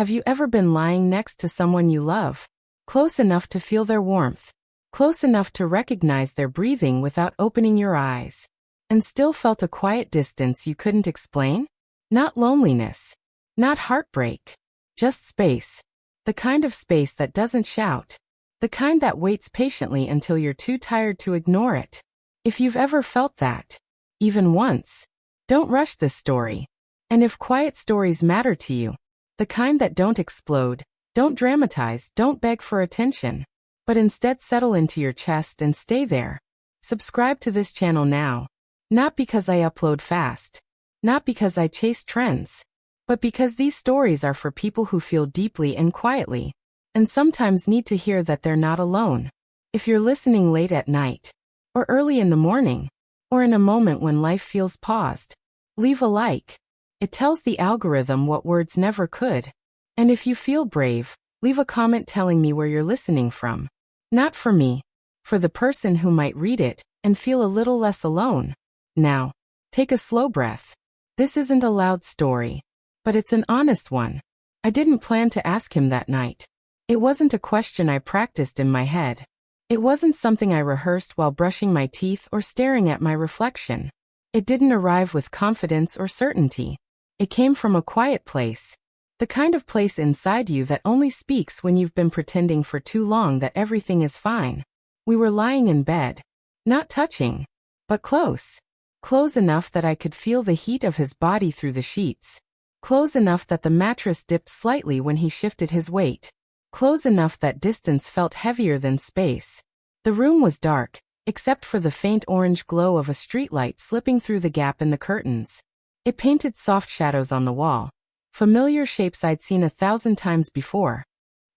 Have you ever been lying next to someone you love? Close enough to feel their warmth. Close enough to recognize their breathing without opening your eyes. And still felt a quiet distance you couldn't explain? Not loneliness. Not heartbreak. Just space. The kind of space that doesn't shout. The kind that waits patiently until you're too tired to ignore it. If you've ever felt that, even once, don't rush this story. And if quiet stories matter to you, the kind that don't explode, don't dramatize, don't beg for attention, but instead settle into your chest and stay there, subscribe to this channel now. Not because I upload fast, not because I chase trends, but because these stories are for people who feel deeply and quietly, and sometimes need to hear that they're not alone. If you're listening late at night, or early in the morning, or in a moment when life feels paused, leave a like. It tells the algorithm what words never could. And if you feel brave, leave a comment telling me where you're listening from. Not for me, for the person who might read it and feel a little less alone. Now, take a slow breath. This isn't a loud story, but it's an honest one. I didn't plan to ask him that night. It wasn't a question I practiced in my head. It wasn't something I rehearsed while brushing my teeth or staring at my reflection. It didn't arrive with confidence or certainty. It came from a quiet place. The kind of place inside you that only speaks when you've been pretending for too long that everything is fine. We were lying in bed. Not touching, but close. Close enough that I could feel the heat of his body through the sheets. Close enough that the mattress dipped slightly when he shifted his weight. Close enough that distance felt heavier than space. The room was dark, except for the faint orange glow of a streetlight slipping through the gap in the curtains. It painted soft shadows on the wall, familiar shapes I'd seen 1,000 times before.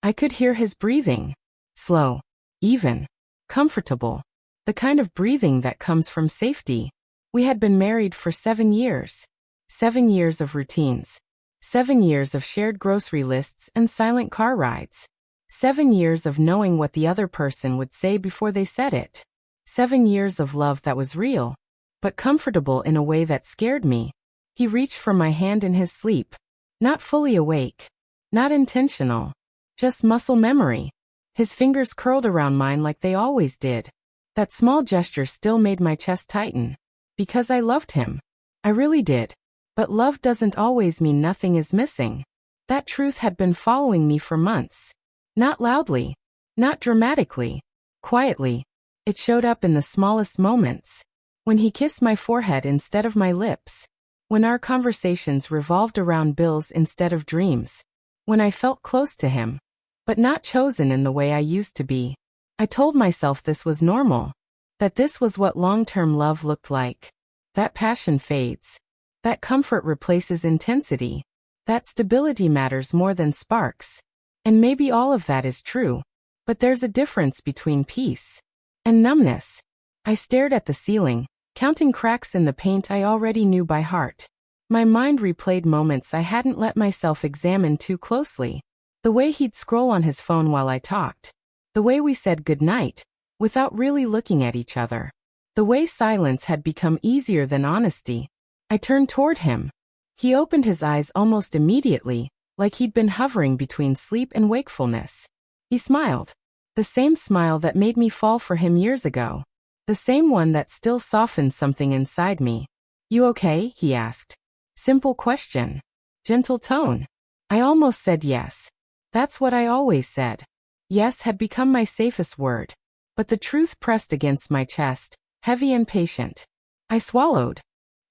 I could hear his breathing. Slow, even, comfortable. The kind of breathing that comes from safety. We had been married for 7 years. 7 years of routines. 7 years of shared grocery lists and silent car rides. 7 years of knowing what the other person would say before they said it. 7 years of love that was real, but comfortable in a way that scared me. He reached for my hand in his sleep. Not fully awake. Not intentional. Just muscle memory. His fingers curled around mine like they always did. That small gesture still made my chest tighten. Because I loved him. I really did. But love doesn't always mean nothing is missing. That truth had been following me for months. Not loudly. Not dramatically. Quietly. It showed up in the smallest moments. When he kissed my forehead instead of my lips. When our conversations revolved around bills instead of dreams. When I felt close to him, but not chosen in the way I used to be. I told myself this was normal. That this was what long-term love looked like. That passion fades. That comfort replaces intensity. That stability matters more than sparks. And maybe all of that is true. But there's a difference between peace and numbness. I stared at the ceiling, counting cracks in the paint I already knew by heart. My mind replayed moments I hadn't let myself examine too closely. The way he'd scroll on his phone while I talked. The way we said goodnight, without really looking at each other. The way silence had become easier than honesty. I turned toward him. He opened his eyes almost immediately, like he'd been hovering between sleep and wakefulness. He smiled. The same smile that made me fall for him years ago. The same one that still softened something inside me. You okay? He asked. Simple question. Gentle tone. I almost said yes. That's what I always said. Yes had become my safest word. But the truth pressed against my chest, heavy and patient. I swallowed.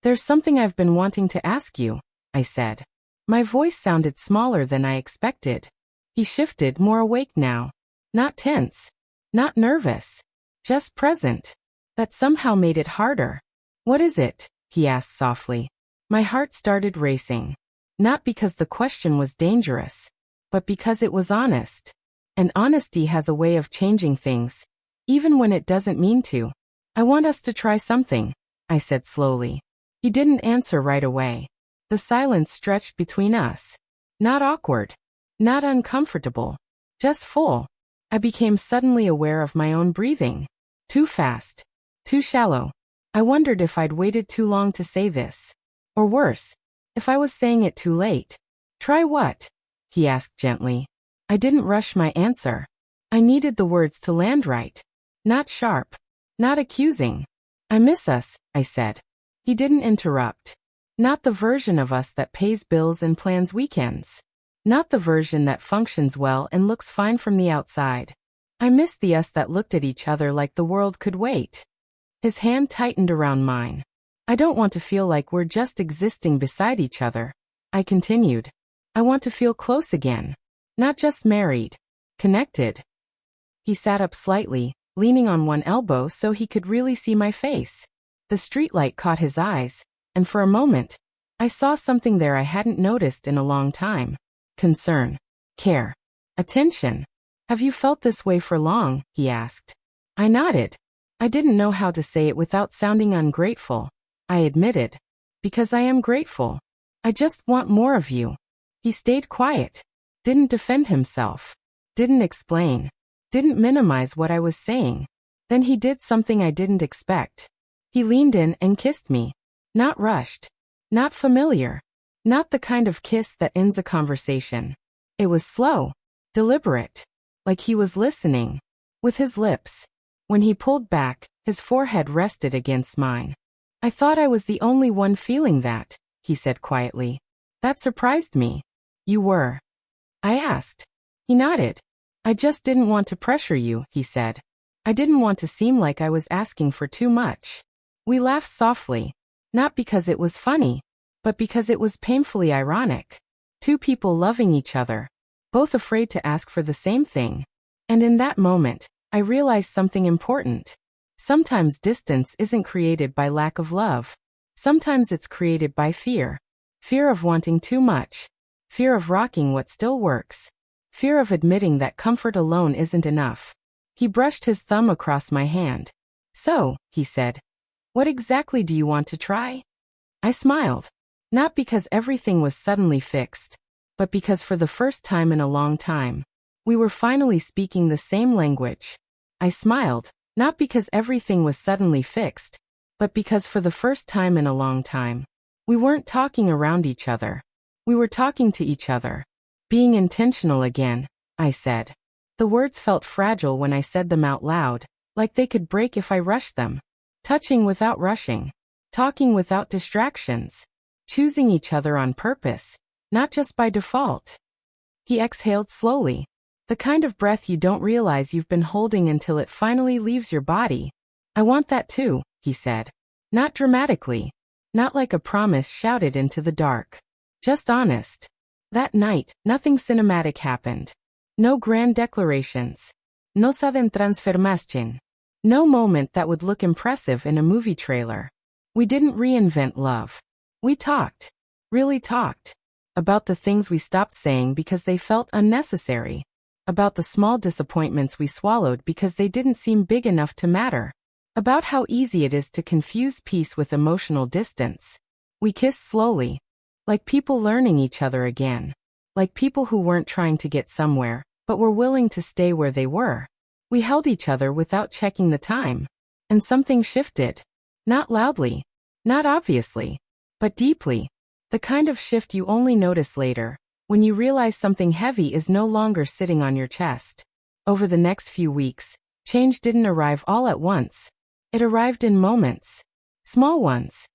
There's something I've been wanting to ask you, I said. My voice sounded smaller than I expected. He shifted, more awake now. Not tense. Not nervous. Just present. That somehow made it harder. What is it? He asked softly. My heart started racing. Not because the question was dangerous, but because it was honest. And honesty has a way of changing things, even when it doesn't mean to. I want us to try something, I said slowly. He didn't answer right away. The silence stretched between us. Not awkward. Not uncomfortable. Just full. I became suddenly aware of my own breathing. Too fast. Too shallow. I wondered if I'd waited too long to say this. Or worse, if I was saying it too late. Try what? he asked gently. I didn't rush my answer. I needed the words to land right. Not sharp. Not accusing. I miss us, I said. He didn't interrupt. Not the version of us that pays bills and plans weekends. Not the version that functions well and looks fine from the outside. I miss the us that looked at each other like the world could wait. His hand tightened around mine. I don't want to feel like we're just existing beside each other, I continued. I want to feel close again. Not just married. Connected. He sat up slightly, leaning on one elbow so he could really see my face. The streetlight caught his eyes, and for a moment, I saw something there I hadn't noticed in a long time. Concern. Care. Attention. Have you felt this way for long? He asked. I nodded. I didn't know how to say it without sounding ungrateful. I admitted. Because I am grateful. I just want more of you. He stayed quiet. Didn't defend himself. Didn't explain. Didn't minimize what I was saying. Then he did something I didn't expect. He leaned in and kissed me. Not rushed. Not familiar. Not the kind of kiss that ends a conversation. It was slow. Deliberate. Like he was listening. With his lips. When he pulled back, his forehead rested against mine. I thought I was the only one feeling that, he said quietly. That surprised me. You were. I asked. He nodded. I just didn't want to pressure you, he said. I didn't want to seem like I was asking for too much. We laughed softly. Not because it was funny, but because it was painfully ironic. Two people loving each other. Both afraid to ask for the same thing. And in that moment, I realized something important. Sometimes distance isn't created by lack of love. Sometimes it's created by fear. Fear of wanting too much. Fear of rocking what still works. Fear of admitting that comfort alone isn't enough. He brushed his thumb across my hand. So, he said, what exactly do you want to try? I smiled. Not because everything was suddenly fixed, but because for the first time in a long time, we were finally speaking the same language. I smiled, not because everything was suddenly fixed, but because for the first time in a long time, we weren't talking around each other. We were talking to each other. Being intentional again, I said. The words felt fragile when I said them out loud, like they could break if I rushed them. Touching without rushing. Talking without distractions. Choosing each other on purpose, not just by default. He exhaled slowly. The kind of breath you don't realize you've been holding until it finally leaves your body. I want that too, he said. Not dramatically. Not like a promise shouted into the dark. Just honest. That night, nothing cinematic happened. No grand declarations. No sudden transformation. No moment that would look impressive in a movie trailer. We didn't reinvent love. We talked. Really talked. About the things we stopped saying because they felt unnecessary. About the small disappointments we swallowed because they didn't seem big enough to matter. About how easy it is to confuse peace with emotional distance. We kissed slowly. Like people learning each other again. Like people who weren't trying to get somewhere, but were willing to stay where they were. We held each other without checking the time. And something shifted. Not loudly. Not obviously. But deeply. The kind of shift you only notice later, when you realize something heavy is no longer sitting on your chest. Over the next few weeks, change didn't arrive all at once. It arrived in moments. Small ones.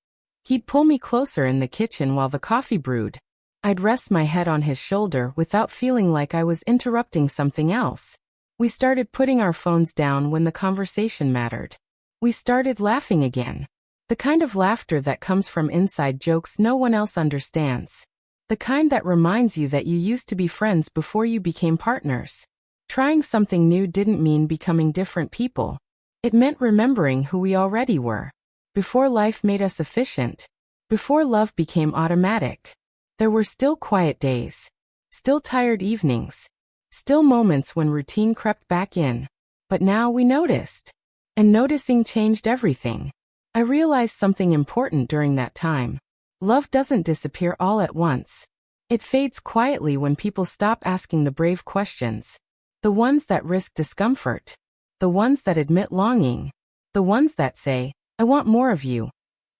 He'd pull me closer in the kitchen while the coffee brewed. I'd rest my head on his shoulder without feeling like I was interrupting something else. We started putting our phones down when the conversation mattered. We started laughing again. The kind of laughter that comes from inside jokes no one else understands. The kind that reminds you that you used to be friends before you became partners. Trying something new didn't mean becoming different people. It meant remembering who we already were. Before life made us efficient. Before love became automatic. There were still quiet days. Still tired evenings. Still moments when routine crept back in. But now we noticed. And noticing changed everything. I realized something important during that time. Love doesn't disappear all at once. It fades quietly when people stop asking the brave questions. The ones that risk discomfort. The ones that admit longing. The ones that say, I want more of you.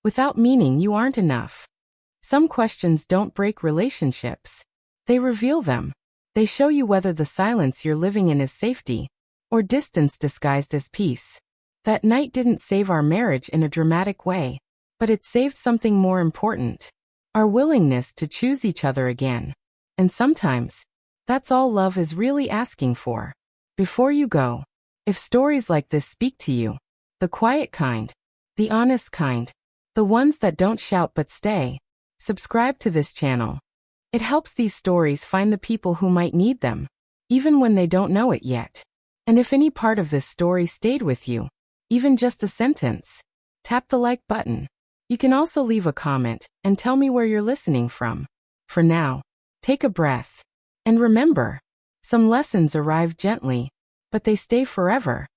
Without meaning you aren't enough. Some questions don't break relationships. They reveal them. They show you whether the silence you're living in is safety or distance disguised as peace. That night didn't save our marriage in a dramatic way, but it saved something more important: our willingness to choose each other again. And sometimes, that's all love is really asking for. Before you go, if stories like this speak to you, the quiet kind, the honest kind, the ones that don't shout but stay, subscribe to this channel. It helps these stories find the people who might need them, even when they don't know it yet. And if any part of this story stayed with you, even just a sentence, tap the like button. You can also leave a comment and tell me where you're listening from. For now, take a breath. And remember, some lessons arrive gently, but they stay forever.